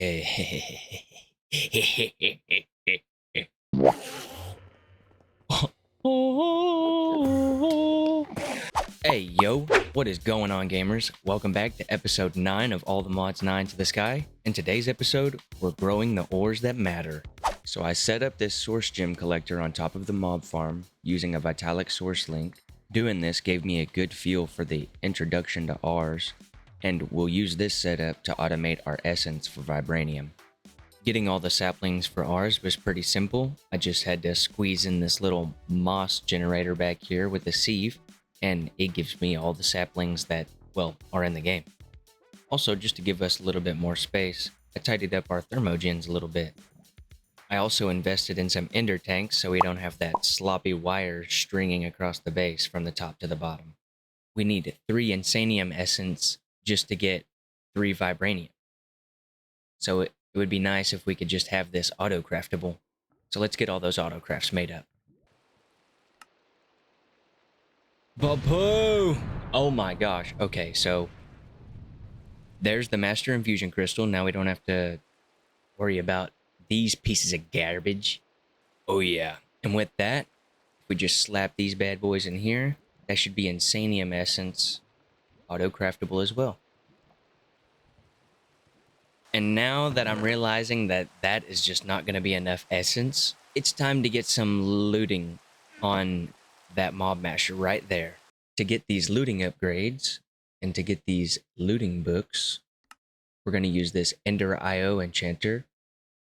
Hey yo, what is going on, gamers? Welcome back to episode 9 of All the Mods 9 to the Sky. In today's episode, we're growing the ores that matter. So I set up this source gem collector on top of the mob farm using a Vitalik source link. Doing this gave me a good feel for the introduction to Rs, and we'll use this setup to automate our essence for Vibranium. Getting all the saplings for ours was pretty simple. I just had to squeeze in this little moss generator back here with a sieve, and it gives me all the saplings that, well, are in the game. Also, just to give us a little bit more space, I tidied up our thermogens a little bit. I also invested in some ender tanks so we don't have that sloppy wire stringing across the base from the top to the bottom. We need 3 Insanium essence just to get 3 Vibranium. So it would be nice if we could just have this auto-craftable. So let's get all those auto-crafts made up. Babu! Oh my gosh. Okay, so there's the Master Infusion Crystal. Now we don't have to worry about these pieces of garbage. Oh yeah. And with that, if we just slap these bad boys in here, that should be Insanium Essence auto-craftable as well. And now that I'm realizing that that is just not going to be enough essence, it's time to get some looting on that mob masher right there. To get these looting upgrades and to get these looting books, we're going to use this Ender IO enchanter.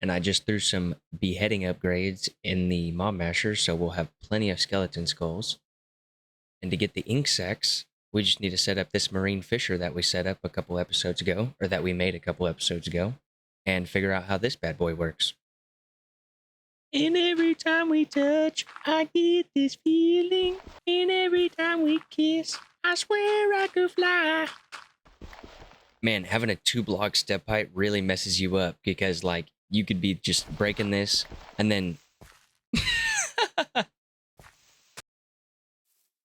And I just threw some beheading upgrades in the mob masher, so we'll have plenty of skeleton skulls. And to get the ink sacs, we just need to set up this marine fisher that we set up a couple episodes ago, or that we made a couple episodes ago, and figure out how this bad boy works. And every time we touch, I get this feeling. And every time we kiss, I swear I could fly. Man, having a 2-block step height really messes you up because, like, you could be just breaking this and then...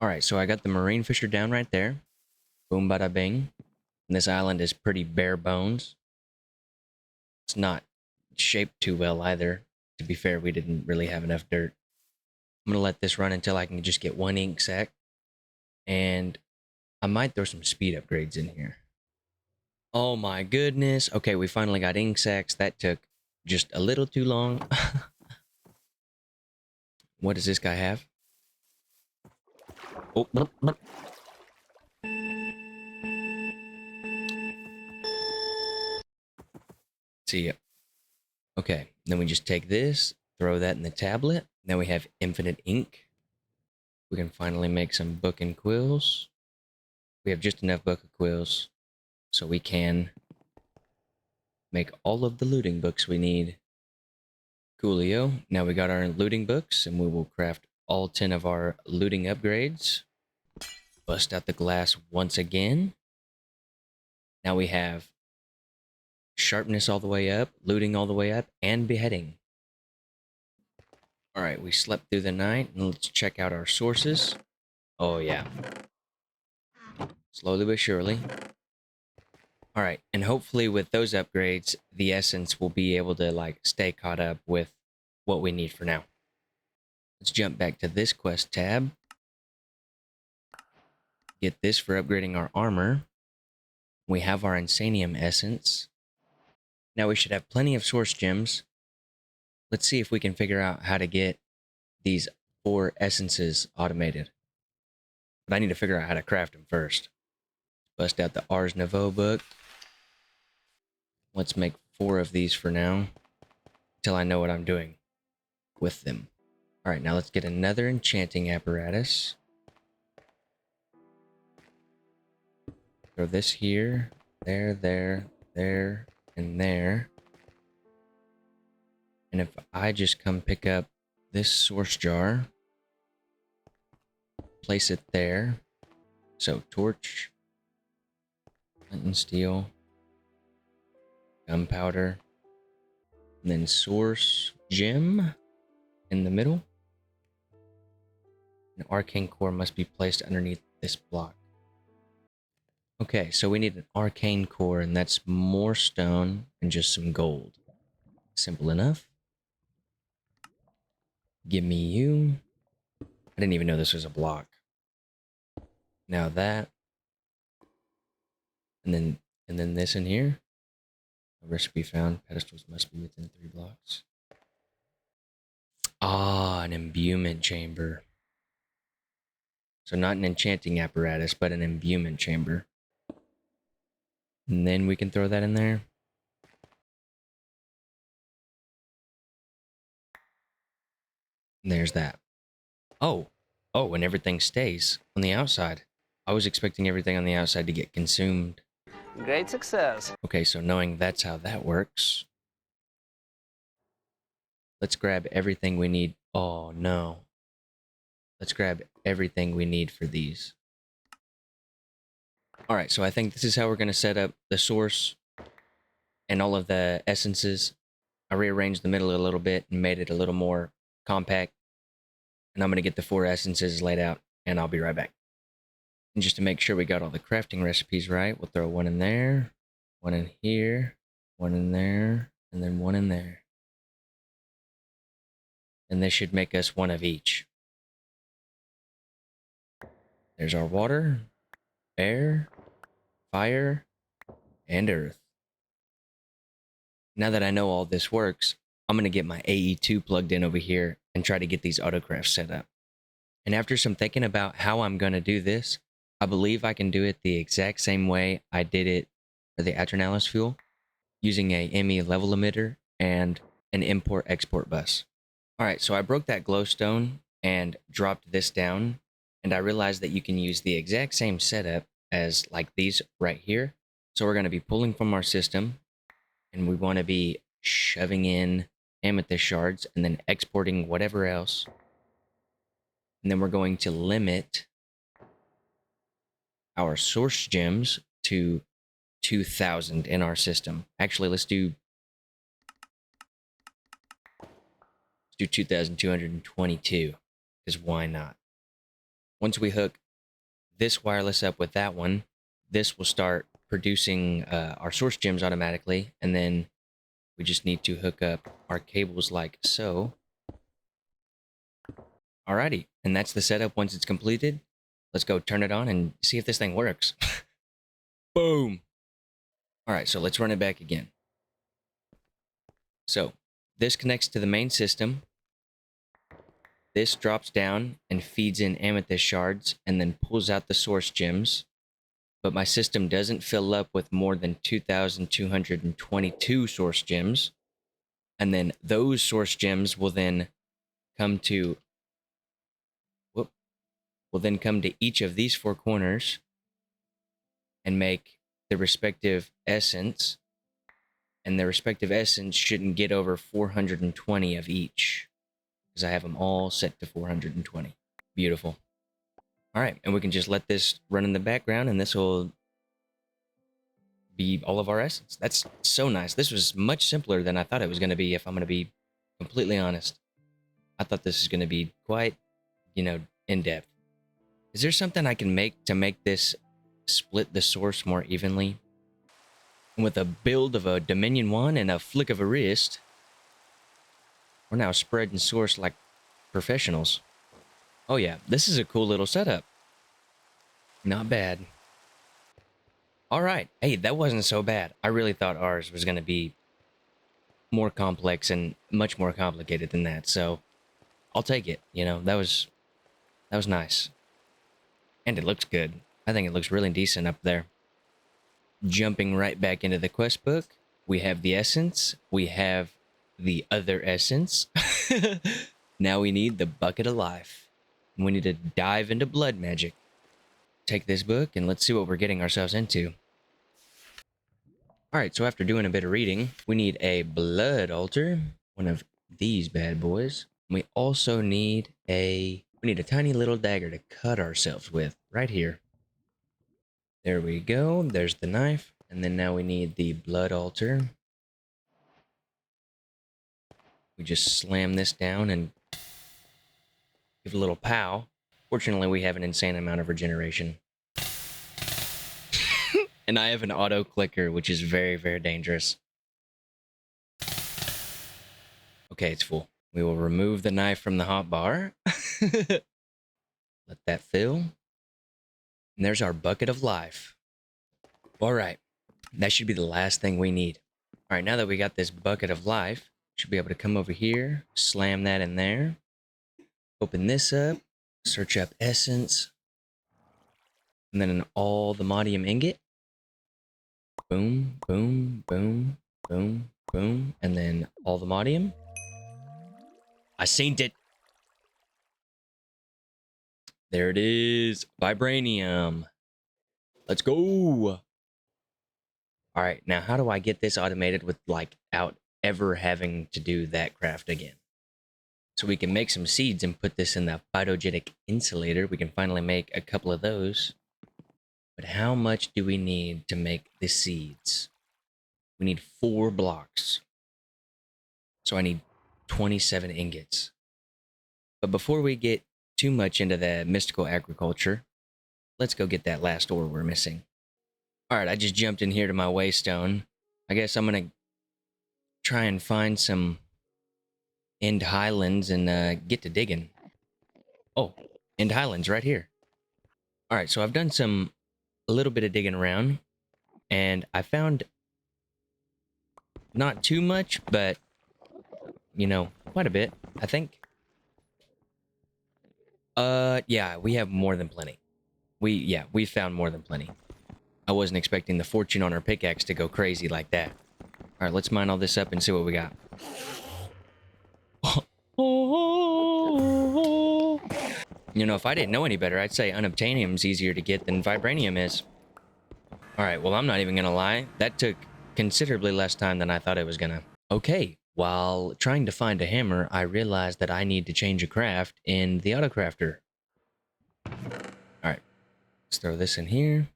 Alright, so I got the marine fisher down right there. Boom, bada bing. And this island is pretty bare bones. It's not shaped too well either. To be fair, we didn't really have enough dirt. I'm going to let this run until I can just get 1 ink sac. And I might throw some speed upgrades in here. Oh my goodness. Okay, we finally got ink sacs. That took just a little too long. What does this guy have? Oh, burp, burp. See ya. Okay, then we just take this, throw that in the tablet. Now we have infinite ink. We can finally make some book and quills. We have just enough book and quills, so we can make all of the looting books we need. Coolio. Now we got our looting books, and we will craft all 10 of our looting upgrades. Bust out the glass once again. Now we have sharpness all the way up, looting all the way up, and beheading. Alright, we slept through the night, and let's check out our sources. Oh yeah. Slowly but surely. Alright, and hopefully with those upgrades, the essence will be able to, like, stay caught up with what we need for now. Let's jump back to this quest tab. Get this for upgrading our armor. We have our Insanium essence. Now we should have plenty of source gems. Let's see if we can figure out how to get these 4 essences automated. But I need to figure out how to craft them first. Bust out the Ars Nouveau book. Let's make 4 of these for now, until I know what I'm doing with them. Alright, now let's get another enchanting apparatus. Throw this here, there, and there. And if I just come pick up this source jar, place it there. So torch, flint and steel, gunpowder, and then source gem in the middle. An arcane core must be placed underneath this block. Okay, so we need an arcane core, and that's more stone and just some gold. Simple enough. Give me you. I didn't even know this was a block. Now that. And then this in here. A recipe found. Pedestals must be within 3 blocks. Ah, an imbuement chamber. So not an enchanting apparatus, but an imbuement chamber. And then we can throw that in there. And there's that. Oh. Oh, and everything stays on the outside. I was expecting everything on the outside to get consumed. Great success. Okay, so knowing that's how that works, let's grab everything we need. Oh, no. Let's grab everything we need for these. All right, so I think this is how we're going to set up the source and all of the essences. I rearranged the middle a little bit and made it a little more compact. And I'm going to get the 4 essences laid out, and I'll be right back. And just to make sure we got all the crafting recipes right, we'll throw 1 in there, 1 in here, 1 in there, and then 1 in there. And this should make us 1 of each. There's our water, air, fire, and earth. Now that I know all this works, I'm going to get my AE2 plugged in over here and try to get these autocrafts set up. And after some thinking about how I'm going to do this, I believe I can do it the exact same way I did it for the Aeternalis fuel, using a ME level emitter and an import-export bus. Alright, so I broke that glowstone and dropped this down, and I realized that you can use the exact same setup as like these right here. So we're going to be pulling from our system, and we want to be shoving in amethyst shards and then exporting whatever else. And then we're going to limit our source gems to 2,000 in our system. Actually, let's do 2,222, because why not? Once we hook this wireless up with that one, this will start producing our source gems automatically, and then we just need to hook up our cables like so. Alrighty, and that's the setup once it's completed. Let's go turn it on and see if this thing works. Boom! Alright, so let's run it back again. So, this connects to the main system. This drops down and feeds in amethyst shards and then pulls out the source gems. But my system doesn't fill up with more than 2,222 source gems. And then those source gems will then come to each of these 4 corners and make the respective essence. And the respective essence shouldn't get over 420 of each, because I have them all set to 420. Beautiful. All right, and we can just let this run in the background, and this will be all of our essence. That's so nice. This was much simpler than I thought it was going to be, if I'm going to be completely honest. I thought this was going to be quite, in-depth. Is there something I can make to make this split the source more evenly? And with a build of a Dominion 1 and a flick of a wrist, we're now spreading source like professionals. Oh yeah, this is a cool little setup. Not bad. Alright, hey, that wasn't so bad. I really thought ours was going to be more complex and much more complicated than that, so I'll take it. That was nice. And it looks good. I think it looks really decent up there. Jumping right back into the quest book, we have the essence, we have the other essence. Now we need the bucket of life. And we need to dive into blood magic. Take this book and let's see what we're getting ourselves into. Alright, so after doing a bit of reading, we need a blood altar, one of these bad boys. We also need a tiny little dagger to cut ourselves with, right here. There we go, there's the knife, and then now we need the blood altar. We just slam this down and give it a little pow. Fortunately, we have an insane amount of regeneration. And I have an auto clicker, which is very, very dangerous. Okay, it's full. We will remove the knife from the hot bar. Let that fill. And there's our bucket of life. All right. That should be the last thing we need. All right, now that we got this bucket of life, should be able to come over here, slam that in there, open this up, search up essence, and then an Allthemodium ingot. Boom, boom, boom, boom, boom, and then Allthemodium. I seen it. There it is. Vibranium. Let's go. All right, now how do I get this automated without ever having to do that craft again? So we can make some seeds and put this in the photogenic insulator. We can finally make a couple of those. But how much do we need to make the seeds? We need 4 blocks. So I need 27 ingots. But before we get too much into the mystical agriculture, let's go get that last ore we're missing. All right, I just jumped in here to my waystone. I guess I'm going to try and find some end highlands and get to digging. Oh, end highlands right here. All right, so I've done a little bit of digging around, and I found not too much, but quite a bit, I think. Yeah, we have more than plenty. We found more than plenty. I wasn't expecting the fortune on our pickaxe to go crazy like that. All right, let's mine all this up and see what we got. If I didn't know any better, I'd say Unobtainium's easier to get than Vibranium is. All right, well, I'm not even gonna lie. That took considerably less time than I thought it was gonna. Okay, while trying to find a hammer, I realized that I need to change a craft in the autocrafter. All right, let's throw this in here.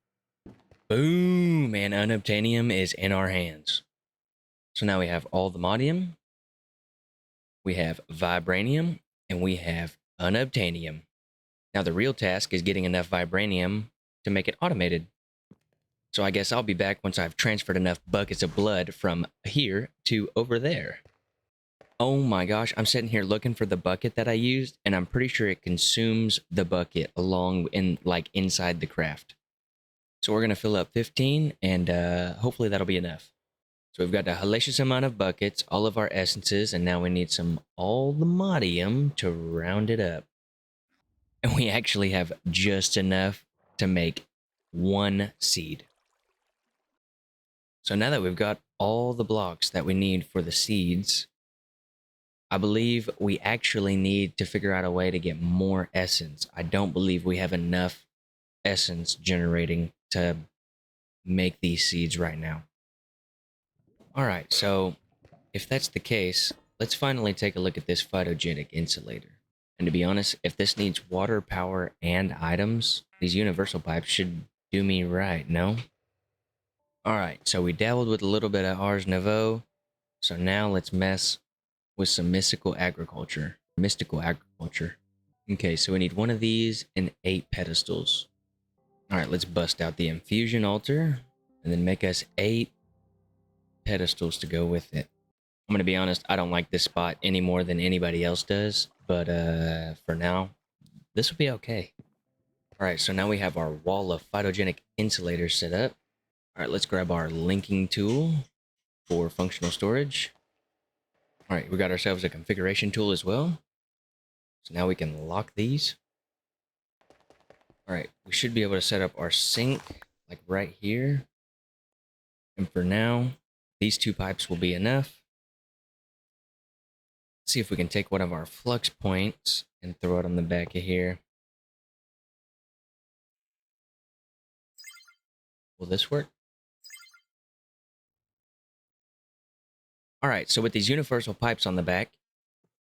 Boom, and Unobtainium is in our hands. So now we have Allthemodium, we have Vibranium, and we have Unobtainium. Now the real task is getting enough Vibranium to make it automated. So I guess I'll be back once I've transferred enough buckets of blood from here to over there. Oh my gosh, I'm sitting here looking for the bucket that I used, and I'm pretty sure it consumes the bucket inside the craft. So we're going to fill up 15, and hopefully that'll be enough. So we've got a hellacious amount of buckets, all of our essences, and now we need some Allthemodium to round it up. And we actually have just enough to make 1 seed. So now that we've got all the blocks that we need for the seeds, I believe we actually need to figure out a way to get more essence. I don't believe we have enough essence generating to make these seeds right now. All right, so if that's the case, let's finally take a look at this photogenic insulator. And to be honest, if this needs water, power, and items, these universal pipes should do me right, no? All right, so we dabbled with a little bit of Ars Nouveau. So now let's mess with some mystical agriculture. Okay, so we need 1 of these and 8 pedestals. All right, let's bust out the infusion altar and then make us 8 pedestals to go with it. I'm gonna be honest, I don't like this spot any more than anybody else does, but for now, this will be okay. All right, so now we have our wall of photogenic insulators set up. All right, let's grab our linking tool for functional storage. All right, we got ourselves a configuration tool as well. So now we can lock these. All right, we should be able to set up our sink like right here. And for now, these 2 pipes will be enough. Let's see if we can take one of our flux points and throw it on the back of here. Will this work? All right, so with these universal pipes on the back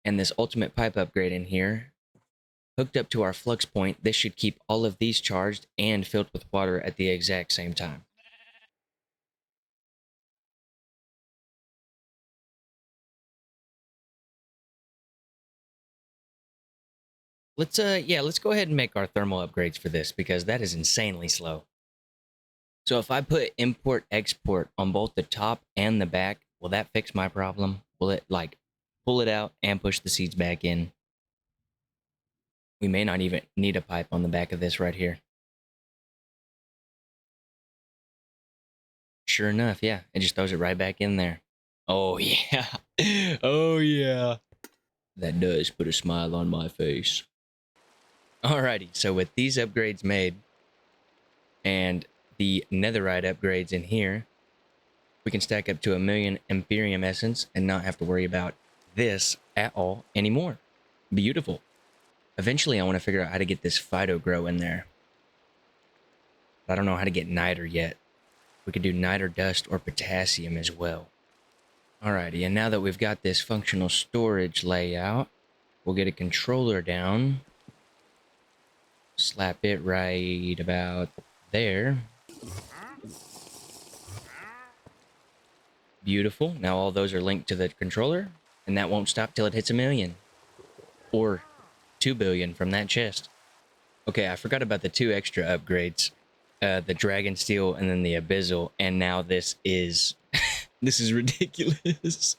and this ultimate pipe upgrade in here, hooked up to our flux point, this should keep all of these charged and filled with water at the exact same time. Let's go ahead and make our thermal upgrades for this because that is insanely slow. So if I put import export on both the top and the back, will that fix my problem? Will it like pull it out and push the seeds back in? We may not even need a pipe on the back of this right here. Sure enough, yeah, it just throws it right back in there. Oh yeah. Oh yeah. That does put a smile on my face. Alrighty, so with these upgrades made and the netherite upgrades in here, we can stack up to 1,000,000 Imperium Essence and not have to worry about this at all anymore. Beautiful. Eventually, I want to figure out how to get this Phyto grow in there. But I don't know how to get niter yet. We could do niter dust or potassium as well. Alrighty, and now that we've got this functional storage layout, we'll get a controller down. Slap it right about there. Beautiful. Now all those are linked to the controller, and that won't stop till it hits 1,000,000. Or 2,000,000,000 from that chest. Okay, I forgot about the 2 extra upgrades. The Dragon Steel and then the Abyssal, and now this is... this is ridiculous.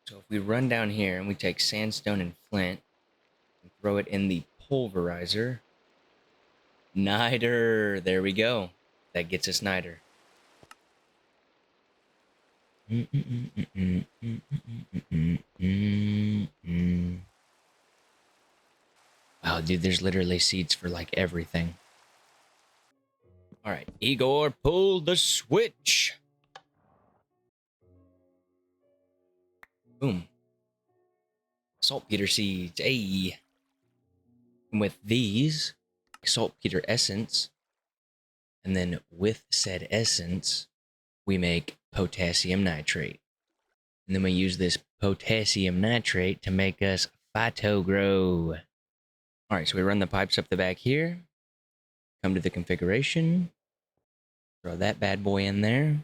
So if we run down here and we take sandstone and flint and throw it in the pulverizer... Niter! There we go. That gets us niter. Wow, dude, there's literally seeds for like everything. All right, Igor, pull the switch. Boom. Saltpeter seeds, hey. And with these, saltpeter essence, and then with said essence, we make potassium nitrate. And then we use this potassium nitrate to make us phyto grow. All right, so we run the pipes up the back here. Come to the configuration. Throw that bad boy in there.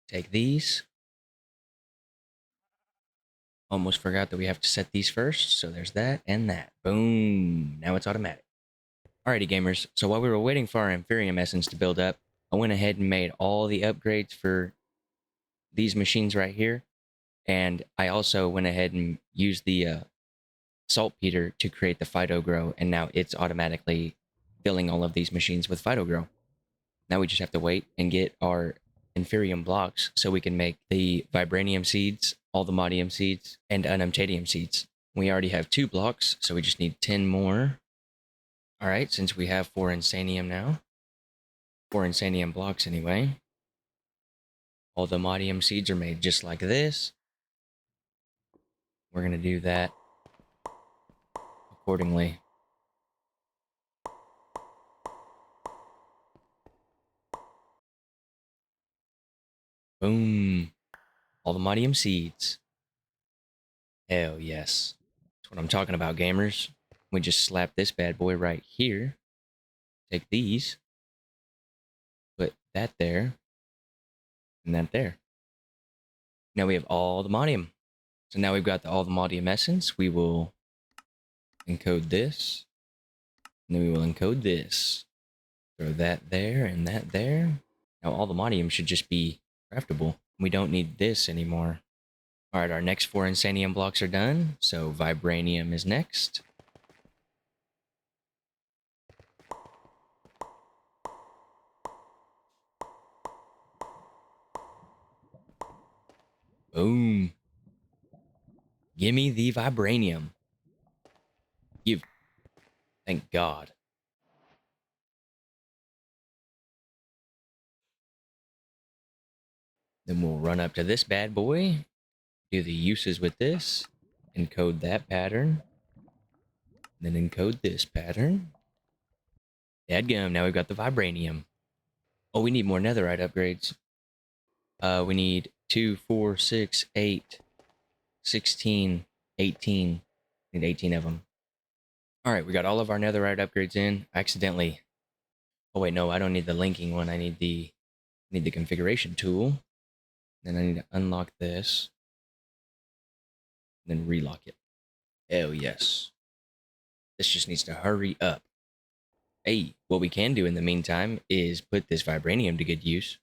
Take these. Almost forgot that we have to set these first. So there's that and that. Boom. Now it's automatic. Alrighty, gamers. So while we were waiting for our Inferium Essence to build up, I went ahead and made all the upgrades for these machines right here. And I also went ahead and used the saltpeter to create the Phyto Grow. And now it's automatically filling all of these machines with Phyto Grow. Now we just have to wait and get our Inferium blocks so we can make the Vibranium seeds, Allthemodium seeds, and Unobtainium seeds. We already have 2 blocks, so we just need 10 more. Alright, since we have 4 Insanium now. 4 Insanium blocks anyway. Allthemodium seeds are made just like this. We're going to do that accordingly. Boom. Allthemodium seeds. Hell yes. That's what I'm talking about, gamers. We just slap this bad boy right here. Take these. Put that there. And that there. Now we have Allthemodium. So now we've got the Allthemodium essence. We will encode this. And then we will encode this. Throw that there and that there. Now Allthemodium should just be craftable. We don't need this anymore. Alright, our next 4 Insanium blocks are done. So Vibranium is next. Boom. Gimme the Vibranium. Give. Thank God. Then we'll run up to this bad boy. Do the uses with this. Encode that pattern. Then encode this pattern. Dadgum, now we've got the Vibranium. Oh, we need more netherite upgrades. We need 2, 4, 6, 8, 16, 18. Need 18 of them. Alright, we got all of our netherite upgrades in. Accidentally. Oh wait, no, I don't need the linking one. I need the configuration tool. Then I need to unlock this. Then relock it. Hell yes. This just needs to hurry up. Hey, what we can do in the meantime is put this vibranium to good use.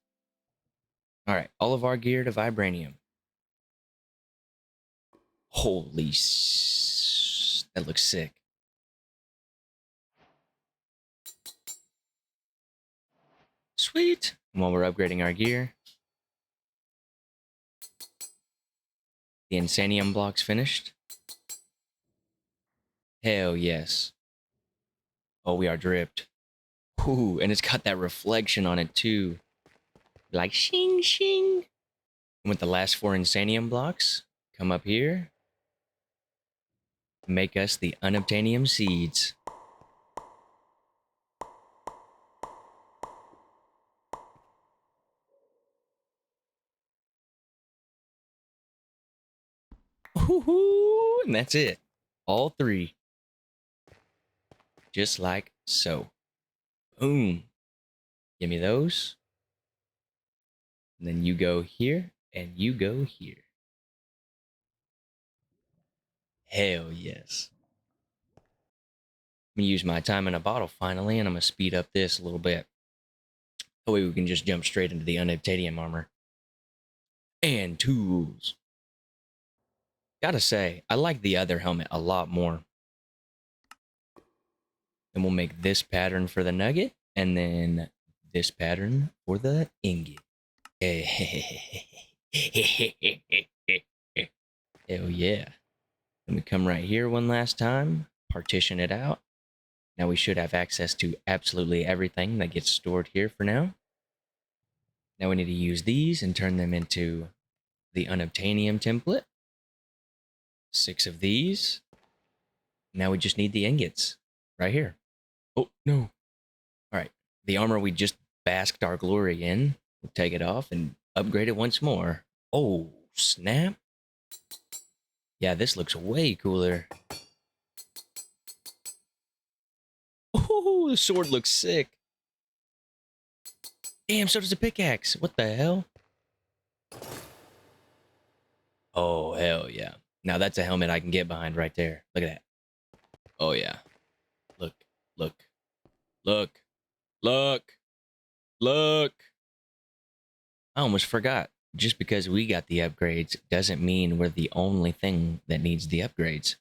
All right, all of our gear to vibranium. That looks sick. Sweet. And while we're upgrading our gear, the insanium block's finished. Hell yes. Oh, we are dripped. Ooh, and it's got that reflection on it too. Like shing shing. And with the last 4 insanium blocks, come up here. Make us the Unobtainium seeds. Woohoo! And that's it. All 3. Just like so. Boom. Give me those. And then you go here, and you go here. Hell yes. I'm gonna use my time in a bottle finally, and I'm gonna speed up this a little bit. That way we can just jump straight into the Unobtainium armor. And tools. Gotta say, I like the other helmet a lot more. Then we'll make this pattern for the nugget, and then this pattern for the ingot. Hell yeah. Then we come right here one last time, partition it out. Now we should have access to absolutely everything that gets stored here for now. Now we need to use these and turn them into the Unobtainium template. 6 of these. Now we just need the ingots right here. Oh, no. All right. The armor we just basked our glory in. We'll take it off and upgrade it once more. Oh, snap. Yeah, this looks way cooler. Oh, the sword looks sick. Damn, so does the pickaxe. What the hell? Oh, hell yeah. Now that's a helmet I can get behind right there. Look at that. Oh, yeah. Look, look, look, look, look. I almost forgot. Just because we got the upgrades doesn't mean we're the only thing that needs the upgrades.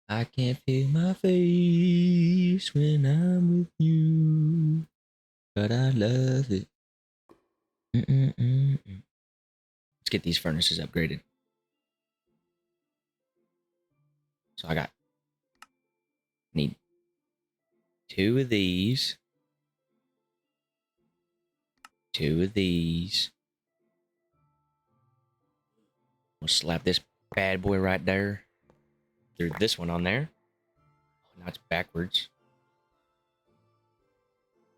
I can't feel my face when I'm with you, but I love it. Let's get these furnaces upgraded. So I need 2 of these, 2 of these. We'll slap this bad boy right there. Threw this one on there. Oh, now it's backwards.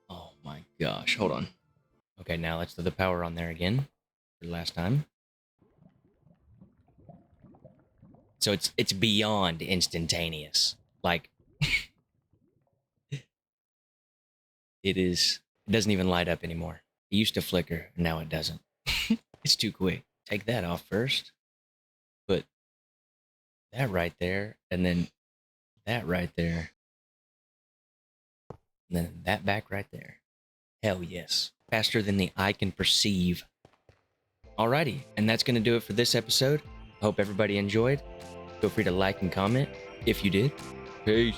Oh my gosh, hold on. Okay, now let's do the power on there again for last time. So it's beyond instantaneous. Like it doesn't even light up anymore. It used to flicker, now it doesn't. It's too quick. Take that off first. Put that right there, and then that right there. And then that back right there. Hell yes. Faster than the eye can perceive. Alrighty, and that's going to do it for this episode. Hope everybody enjoyed. Feel free to like and comment if you did. Peace.